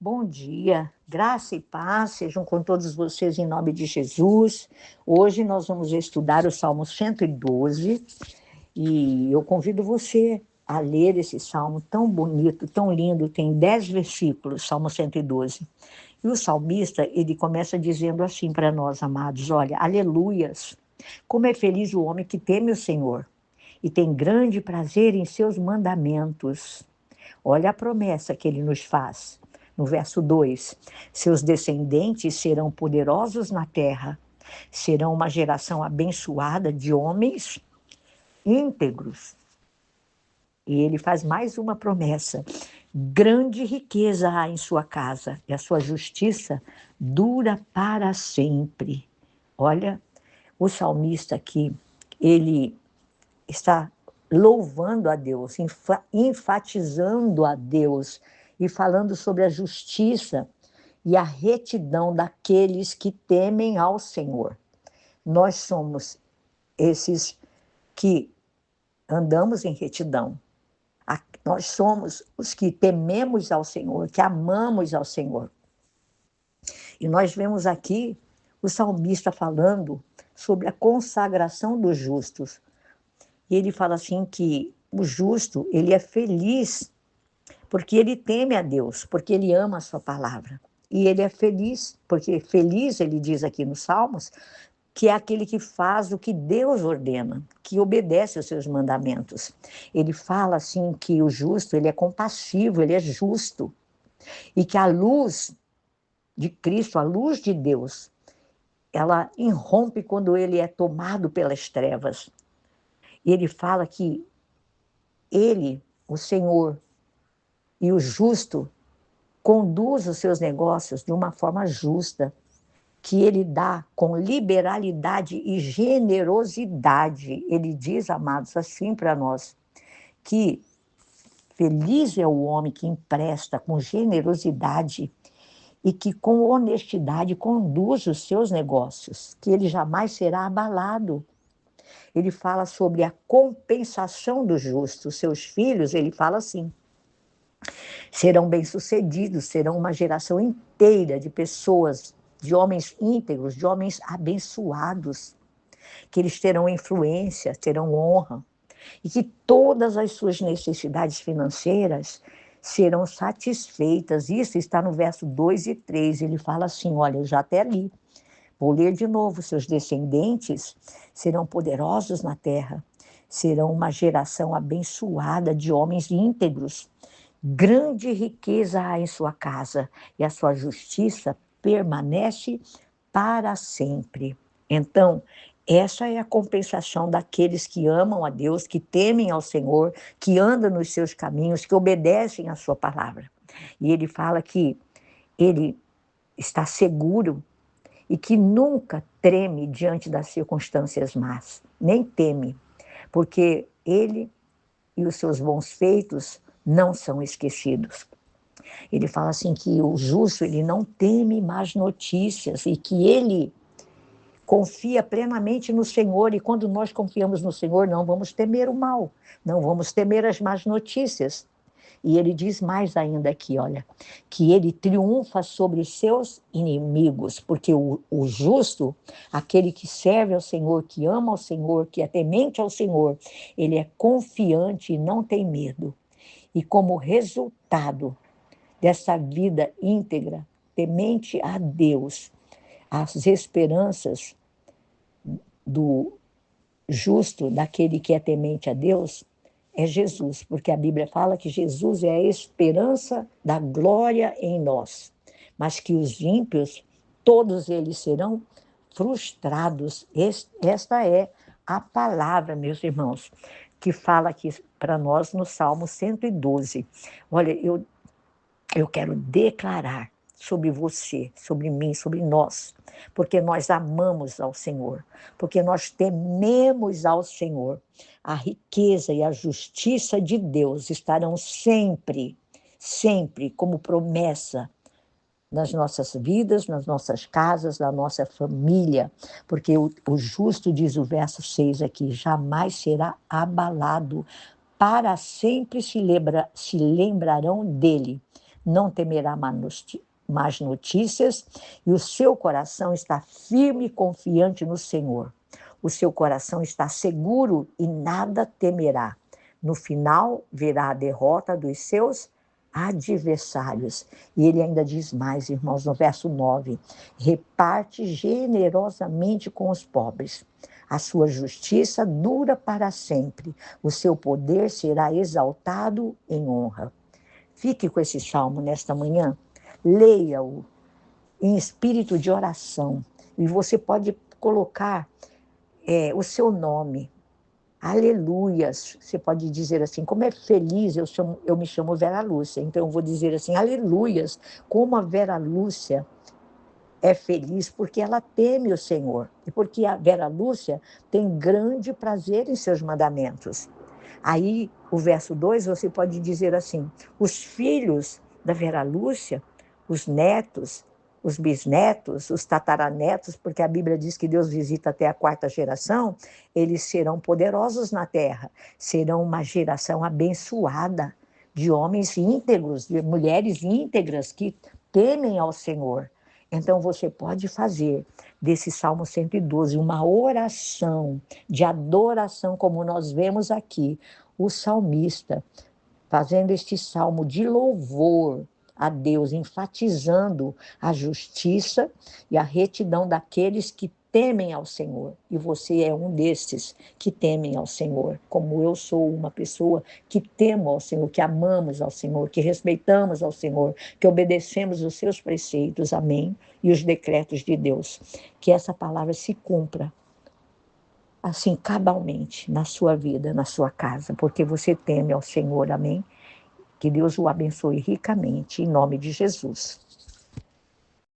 Bom dia, graça e paz sejam com todos vocês em nome de Jesus. Hoje nós vamos estudar o Salmo 112 e eu convido você a ler esse salmo tão bonito, tão lindo, tem 10 versículos, Salmo 112. E o salmista, ele começa dizendo assim para nós, amados, olha, aleluias, como é feliz o homem que teme o Senhor e tem grande prazer em seus mandamentos. Olha a promessa que ele nos faz. No verso 2, seus descendentes serão poderosos na terra, serão uma geração abençoada de homens íntegros. E ele faz mais uma promessa: grande riqueza há em sua casa, e a sua justiça dura para sempre. Olha, o salmista aqui, ele está louvando a Deus, enfatizando a Deus e falando sobre a justiça e a retidão daqueles que temem ao Senhor. Nós somos esses que andamos em retidão. Nós somos os que tememos ao Senhor, que amamos ao Senhor. E nós vemos aqui o salmista falando sobre a consagração dos justos. E ele fala assim que o justo, ele é feliz porque ele teme a Deus, porque ele ama a sua palavra. E ele é feliz, porque feliz, ele diz aqui nos Salmos, que é aquele que faz o que Deus ordena, que obedece aos seus mandamentos. Ele fala assim que o justo, ele é compassivo, ele é justo. E que a luz de Cristo, a luz de Deus, ela irrompe quando ele é tomado pelas trevas. E ele fala que ele, o Senhor, e o justo conduz os seus negócios de uma forma justa, que ele dá com liberalidade e generosidade. Ele diz, amados, assim para nós, que feliz é o homem que empresta com generosidade e que com honestidade conduz os seus negócios, que ele jamais será abalado. Ele fala sobre a compensação do justo. Seus filhos, ele fala assim, serão bem-sucedidos, serão uma geração inteira de pessoas, de homens íntegros, de homens abençoados, que eles terão influência, terão honra, e que todas as suas necessidades financeiras serão satisfeitas. Isso está no verso 2 e 3, ele fala assim, olha, eu já até li, vou ler de novo, seus descendentes serão poderosos na terra, serão uma geração abençoada de homens íntegros, grande riqueza há em sua casa, e a sua justiça permanece para sempre. Então, essa é a compensação daqueles que amam a Deus, que temem ao Senhor, que andam nos seus caminhos, que obedecem à sua palavra. E ele fala que ele está seguro e que nunca treme diante das circunstâncias más, nem teme, porque ele e os seus bons feitos não são esquecidos. Ele fala assim que o justo, ele não teme más notícias e que ele confia plenamente no Senhor, e quando nós confiamos no Senhor, não vamos temer o mal, não vamos temer as más notícias. E ele diz mais ainda aqui, olha, que ele triunfa sobre os seus inimigos, porque o justo, aquele que serve ao Senhor, que ama ao Senhor, que é temente ao Senhor, ele é confiante e não tem medo. E como resultado dessa vida íntegra, temente a Deus, as esperanças do justo, daquele que é temente a Deus, é Jesus, porque a Bíblia fala que Jesus é a esperança da glória em nós, mas que os ímpios, todos eles serão frustrados. Esta é a palavra, meus irmãos, que fala aqui para nós no Salmo 112. Olha, eu quero declarar sobre você, sobre mim, sobre nós, porque nós amamos ao Senhor, porque nós tememos ao Senhor. A riqueza e a justiça de Deus estarão sempre, sempre como promessa nas nossas vidas, nas nossas casas, na nossa família, porque o justo, diz o verso 6 aqui, jamais será abalado, para sempre se lembrarão dele. não temerá más notícias, e o seu coração está firme e confiante no Senhor. O seu coração está seguro e nada temerá. No final, verá a derrota dos seus adversários. E ele ainda diz mais, irmãos, no verso 9: reparte generosamente com os pobres. A sua justiça dura para sempre. O seu poder será exaltado em honra. Fique com esse salmo nesta manhã, leia-o em espírito de oração. E você pode colocar o seu nome. Aleluias. Você pode dizer assim, como é feliz, eu me chamo Vera Lúcia, então eu vou dizer assim, aleluias, como a Vera Lúcia é feliz porque ela teme o Senhor, e porque a Vera Lúcia tem grande prazer em seus mandamentos. Aí, o verso 2, você pode dizer assim, os filhos da Vera Lúcia, os netos, os bisnetos, os tataranetos, porque a Bíblia diz que Deus visita até a 4ª geração, eles serão poderosos na terra, serão uma geração abençoada de homens íntegros, de mulheres íntegras que temem ao Senhor. Então você pode fazer desse Salmo 112 uma oração de adoração, como nós vemos aqui, o salmista fazendo este salmo de louvor a Deus, enfatizando a justiça e a retidão daqueles que temem ao Senhor. E você é um desses que temem ao Senhor, como eu sou uma pessoa que temo ao Senhor, que amamos ao Senhor, que respeitamos ao Senhor, que obedecemos os seus preceitos, amém? E os decretos de Deus. Que essa palavra se cumpra assim, cabalmente, na sua vida, na sua casa, porque você teme ao Senhor, amém? Que Deus o abençoe ricamente, em nome de Jesus.